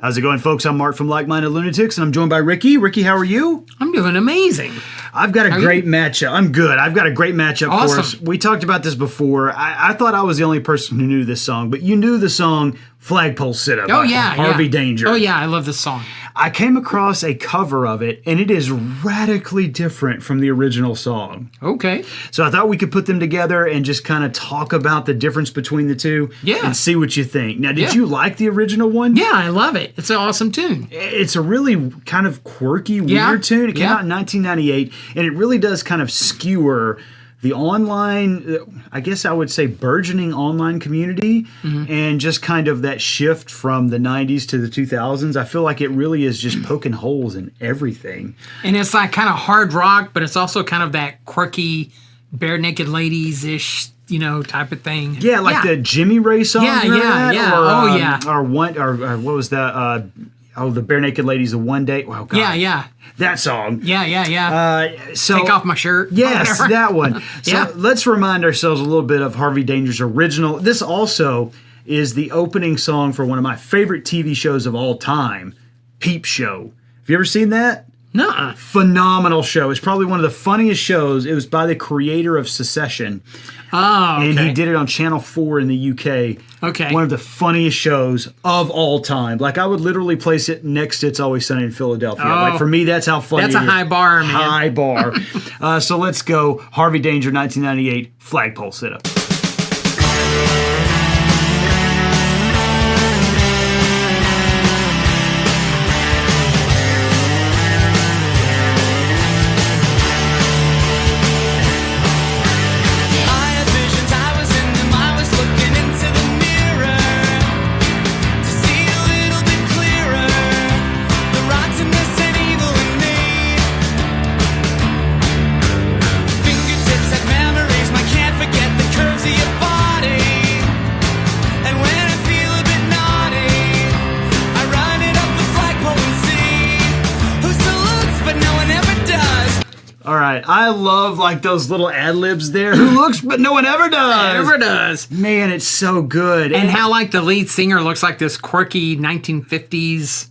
How's it going, folks? I'm Mark from Like Minded Lunatics, and I'm joined by Ricky. Ricky, how are you? I'm doing amazing. I've got a great matchup. I'm good. I've got a great matchup for us. We talked about this before. I thought I was the only person who knew this song, but you knew the song Flagpole Sitta by Harvey Danger. Oh, yeah. I love this song. I came across a cover of it, and it is radically different from the original song. Okay. So I thought we could put them together and just kind of talk about the difference between the two and see what you think. Now, did you like the original one? Yeah, I love it. It's an awesome tune. It's a really kind of quirky, weird tune. It came out in 1998, and it really does kind of skewer the online, I guess I would say burgeoning online community, and just kind of that shift from the 90s to the 2000s. I feel like it really is just poking holes in everything. And it's like kind of hard rock, but it's also kind of that quirky Bare Naked Ladies-ish, type of thing. Yeah, like the Jimmy Ray song. Yeah. Or what was that? The Bare Naked Ladies of One Day. Oh, God. Yeah. That song. Yeah. So Take Off My Shirt. Yes, that one. So let's remind ourselves a little bit of Harvey Danger's original. This also is the opening song for one of my favorite TV shows of all time, Peep Show. Have you ever seen that? Nuh-uh. Phenomenal show. It's probably one of the funniest shows. It was by the creator of Secession. Oh, okay. And he did it on Channel 4 in the UK. Okay. One of the funniest shows of all time. Like, I would literally place it next to It's Always Sunny in Philadelphia. Like, for me, that's how funny it is. That's a high bar, man. High bar. So let's go. Harvey Danger, 1998, Flagpole Sitta. All right, I love like those little ad-libs there. Who looks, but no one ever does. Never does. Man, it's so good. And how like the lead singer looks like this quirky 1950s.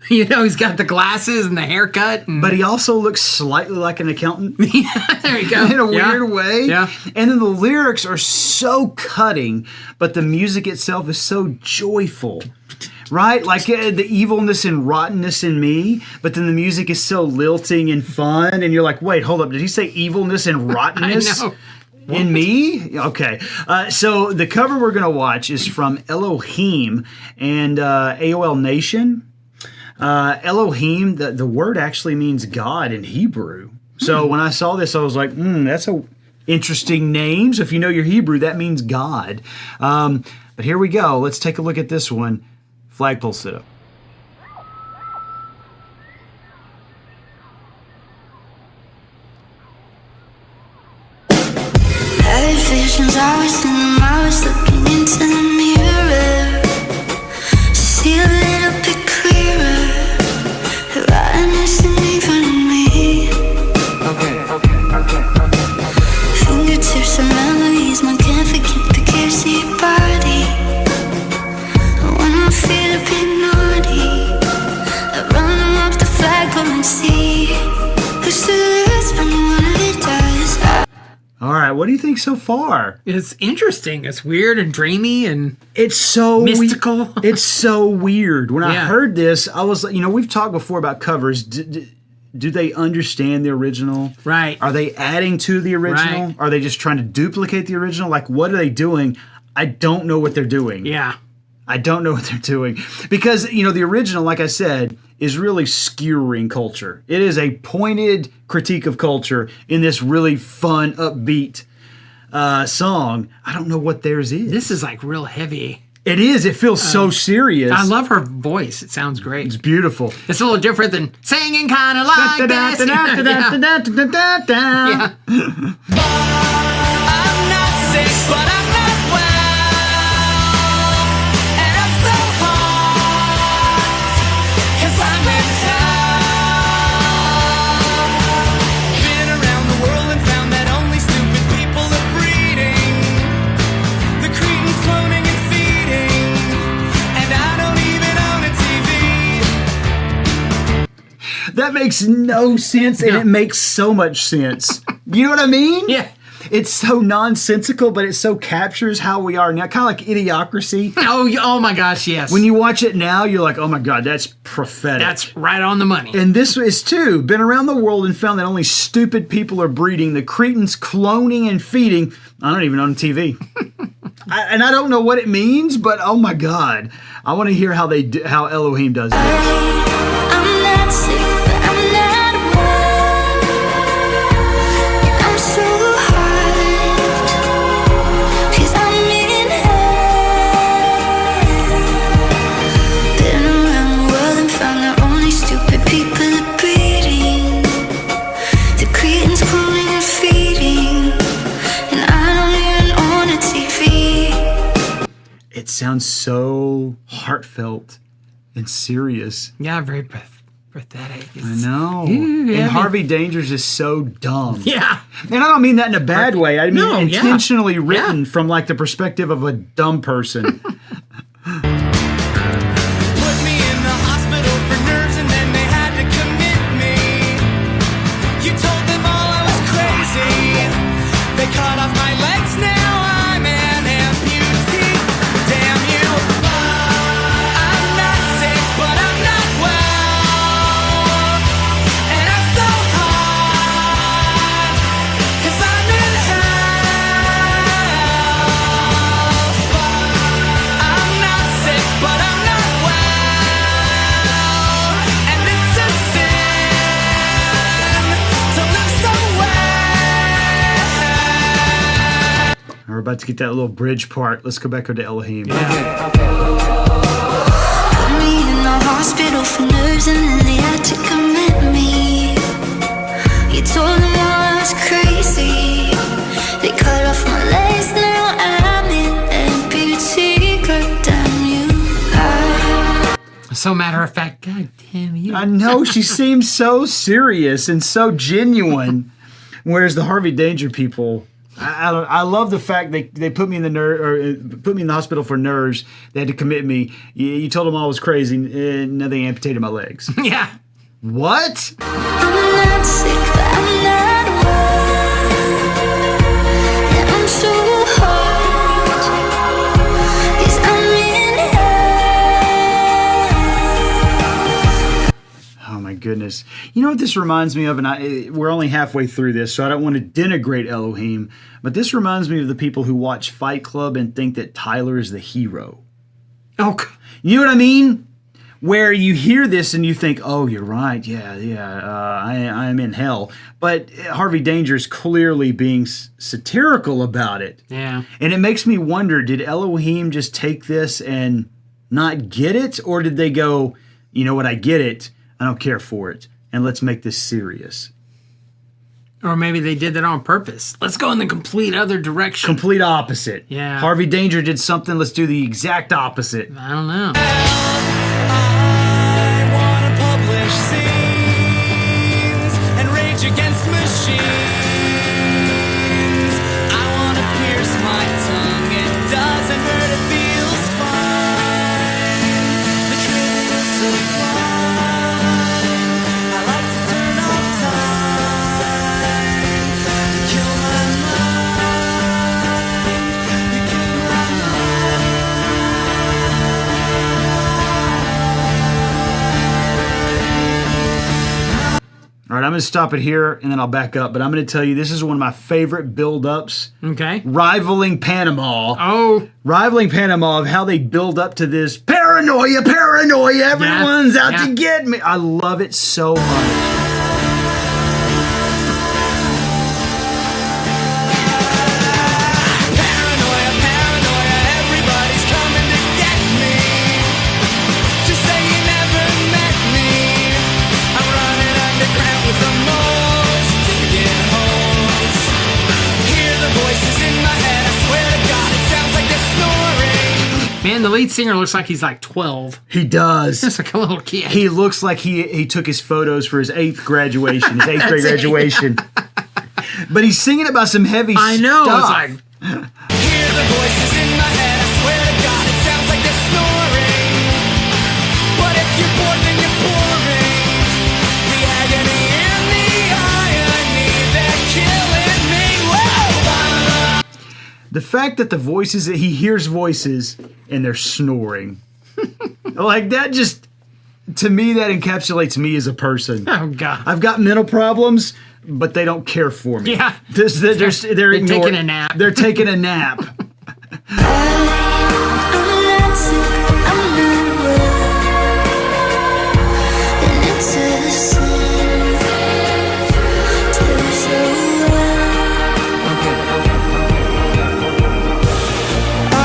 He's got the glasses and the haircut. But he also looks slightly like an accountant. There you go. In a weird way. Yeah. And then the lyrics are so cutting, but the music itself is so joyful. Right? Like the evilness and rottenness in me, but then the music is so lilting and fun, and you're like, wait, hold up. Did he say evilness and rottenness? I know. In me? Okay. So the cover we're going to watch is from Elohim and AWOLNATION. Elohim, the word actually means God in Hebrew. So when I saw this, I was like, that's a interesting name. So if you know your Hebrew, that means God. But here we go. Let's take a look at this one. Flagpole Sitta. Visions, I was in them, I was looking into the mirror to see a little bit clearer the rottenness in even me. Okay. Fingertips and memories, man, can't forget the cares of your body. When I feel a bit naughty, I run them up the flagpole and see who still lives when one of it dies. All right, what do you think so far? It's interesting. It's weird and dreamy and it's so mystical. It's so weird. When I heard this, I was like, we've talked before about covers. Do they understand the original? Right. Are they adding to the original? Right. Are they just trying to duplicate the original? Like, what are they doing? I don't know what they're doing. Yeah. I don't know what they're doing. Because, the original, like I said, is really skewering culture. It is a pointed critique of culture in this really fun, upbeat song. I don't know what theirs is. This is like real heavy. It is. It feels so serious. I love her voice. It sounds great. It's beautiful. It's a little different than singing kind of like this. I'm not sick, but I'm not well, and I'm so hot, 'cause I'm in hell. Been around the world and found that only stupid people are breeding. The cretins cloning and feeding, and I don't even own a TV. That makes no sense, and it makes so much sense. You know what I mean? Yeah. It's so nonsensical, but it so captures how we are now. Kind of like Idiocracy. Oh my gosh, yes. When you watch it now, you're like, oh my God, that's prophetic. That's right on the money. And this is too. Been around the world and found that only stupid people are breeding. The cretins cloning and feeding. I don't even own TV. I don't know what it means, but oh my God. I want to hear how Elohim does it. I'm not sick, but I'm not well. I'm so hard, 'cause I'm in hell. Been around the world and found that only stupid people are breeding. The cretins cloning and feeding, and I don't even own a TV. It sounds so heartfelt and serious. Yeah, very pathetic. I know. Yeah, and Harvey Danger's is so dumb. Yeah. And I don't mean that in a bad way. I mean No, yeah. intentionally written Yeah. from like the perspective of a dumb person. Put me in the hospital for nerves and then they had to commit me. You told them all I was crazy. They cut off my legs, now I'm an amputee. Damn you. I'm not sick, but I'm not well. And I'm so hard, 'cause I'm in hell. I'm not sick, but I'm not well. And it's a sin to live somewhere. We're about to get that little bridge part. Let's go back over to Elohim. Put me in the hospital for nerves and then they had to commit me. You told them all I was crazy. They cut off my legs, now I'm in amputee. God damn you. So matter of fact, God damn you. I know she seems so serious and so genuine, whereas the Harvey Danger people, I love the fact they put me in put me in the hospital for nerves. They had to commit me. You told them I was crazy, and now they amputated my legs. Yeah. What? I'm not sick, but I'm not well. And I'm so hard, 'cause I'm in hell. Oh my goodness. You know what this reminds me of? And we're only halfway through this, so I don't want to denigrate Elohim, but this reminds me of the people who watch Fight Club and think that Tyler is the hero. Oh, You know what I mean? Where you hear this and you think, oh, you're right. Yeah, I am in hell. But Harvey Danger is clearly being satirical about it. yeah. And it makes me wonder, did Elohim just take this and not get it? Or did they go, you know what, I get it. I don't care for it. And let's make this serious. Or maybe they did that on purpose. Let's go in the complete other direction. Complete opposite. Yeah. Harvey Danger did something. Let's do the exact opposite. I don't know. I wanna publish scenes and rage against machines. I wanna pierce my tongue, it doesn't hurt, it feels fine. The truth is so blind. I like to turn off time. Kill my mind. You kill my mind. All right, I'm going to stop it here and then I'll back up. But I'm going to tell you, this is one of my favorite build-ups, Okay. rivaling Panama. Oh, Rivaling Panama of how they build up to this paranoia, everyone's out to get me. I love it so much. Paranoia, paranoia, everybody's coming to get me. Just say you never met me. I'm running underground with the most digging holes. Hear the voices in my head, I swear to God, it sounds like they're snoring. man, the lead singer looks like he's like 12. He does. Just like a little kid. He looks like he took his photos for his 8th graduation, his 8th grade That's it. graduation. But he's singing about some heavy I know. stuff. It's like, Hear the voices in my head, I swear to God, it sounds like they're snoring. What if you're bored, then you're boring? The fact that the voices that he hears voices and they're snoring, like that just to me that encapsulates me as a person. Oh God. I've got mental problems, but they don't care for me. Yeah. They're taking a nap. They're taking a nap. I'm not sick, I'm not well, and it's a sin to so I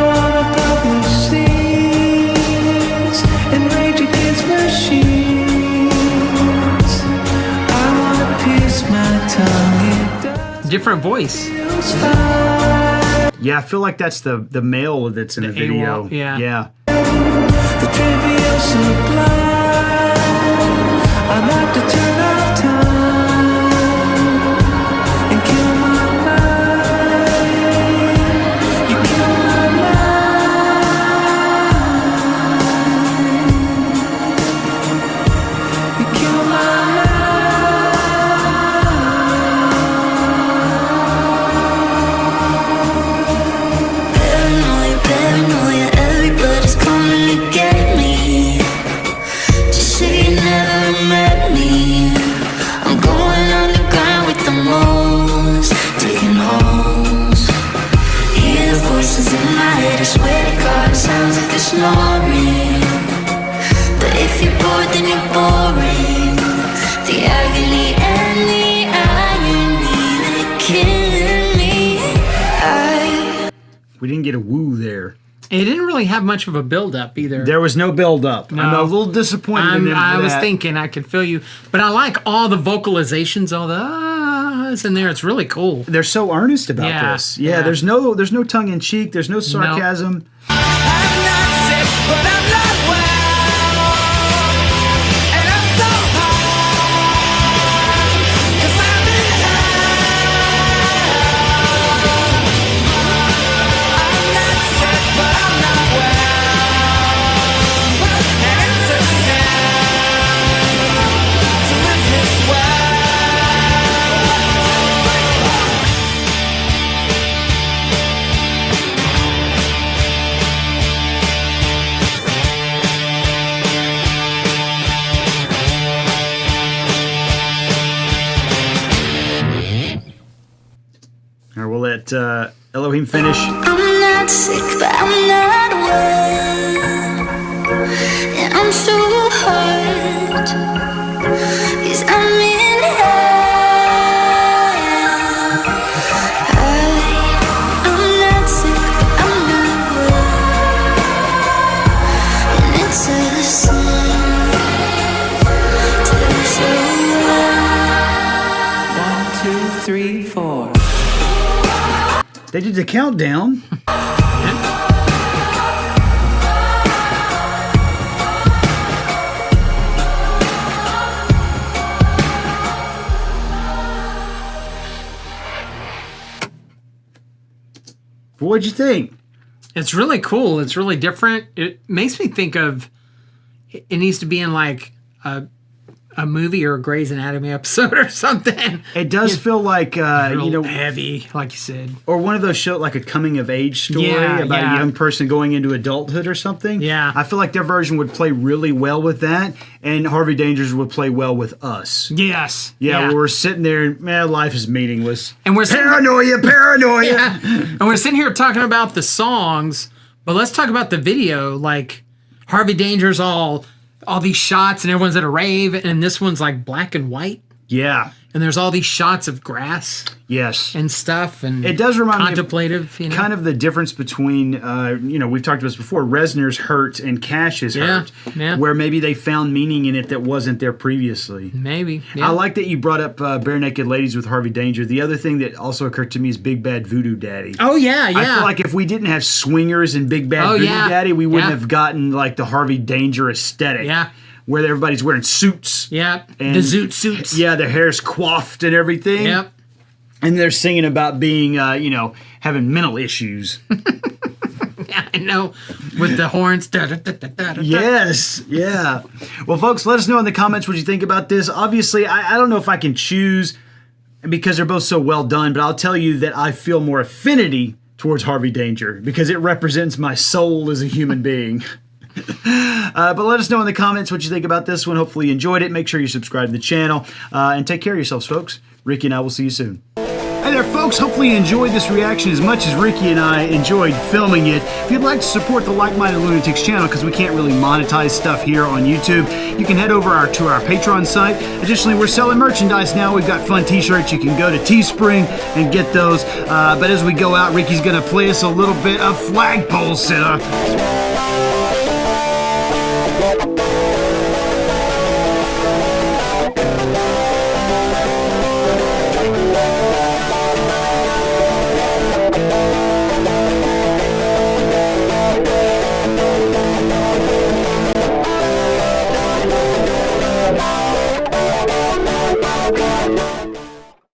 wanna publish scenes and rage against machines. I wanna pierce my tongue. It Different voice. feels fine. Yeah, I feel like that's the male that's in the video. AWOL, yeah. Yeah. The trivial sublime. I'd like to turn off time and kill my mind. You kill my mind. You kill my mind. paranoia, paranoia. Everybody's coming to get me. Just say you never met me. I'm going underground with the moles, digging holes. Hear the voices in my head. I swear to God, it sounds like they're snoring. But if you're bored, then you're boring. The agony and the irony, they're killing me. We didn't get a woo there. It didn't really have much of a build up either. There was no build up. No. I'm a little disappointed in him for I was that. thinking I could feel you, but I like all the vocalizations, all the ahs in there. It's really cool. They're so earnest about Yeah, this. Yeah, yeah. there's no tongue in cheek. There's no sarcasm. I'm not sick, but I'm not well, and I'm so high, 'cause I'm in hell. I'm not sick, but I'm not well, and it's a sin to live this way. All right, we'll let Elohim finish. I'm not sick, but I'm not well, and I'm so hurt, 'cause I'm in hell. I'm not sick, but I'm not well, and it's a sin to so well. 1, 2, 3, 4. They did the countdown. What'd you think? It's really cool. It's really different. It makes me think of it needs to be in like a movie or a Grey's Anatomy episode or something. It does feel like Real heavy, like you said. or one of those shows like a coming of age story Yeah, about yeah. a young person going into adulthood or something. Yeah. I feel like their version would play really well with that, and Harvey Danger's would play well with us. Yes. Yeah, where we're sitting there and man, life is meaningless. And we're sitting- paranoia. Yeah. And we're sitting here talking about the songs, but let's talk about the video. Like Harvey Danger's all these shots and everyone's at a rave, and this one's like black and white. Yeah. And there's all these shots of grass Yes. and stuff, and It does remind me of contemplative, you know? kind of the difference between, we've talked about this before, Reznor's Hurt and Cash's Hurt, yeah. where maybe they found meaning in it that wasn't there previously. Maybe. Yeah. I like that you brought up Bare Naked Ladies with Harvey Danger. The other thing that also occurred to me is Big Bad Voodoo Daddy. Oh yeah, yeah. I feel like if we didn't have swingers and Big Bad Oh, Voodoo yeah. Daddy, we wouldn't Yeah. have gotten like the Harvey Danger aesthetic. Yeah. Where everybody's wearing suits. Yeah. And- The zoot suits. Yeah, their hair's coiffed and everything. Yep. And they're singing about being, having mental issues. Yeah, I know. With the horns. Da, da, da, da, da, da. Yes, yeah. Well, folks, let us know in the comments what you think about this. Obviously, I don't know if I can choose because they're both so well done, but I'll tell you that I feel more affinity towards Harvey Danger because it represents my soul as a human being. But let us know in the comments what you think about this one. Hopefully you enjoyed it. Make sure you subscribe to the channel, and take care of yourselves, folks. Ricky and I will see you soon. Hey there, folks. Hopefully you enjoyed this reaction as much as Ricky and I enjoyed filming it. If you'd like to support the Like Minded Lunatics channel, because we can't really monetize stuff here on YouTube, you can head over to our Patreon site. Additionally, we're selling merchandise now. We've got fun t-shirts. You can go to Teespring and get those. But as we go out, Ricky's going to play us a little bit of Flagpole Sitta.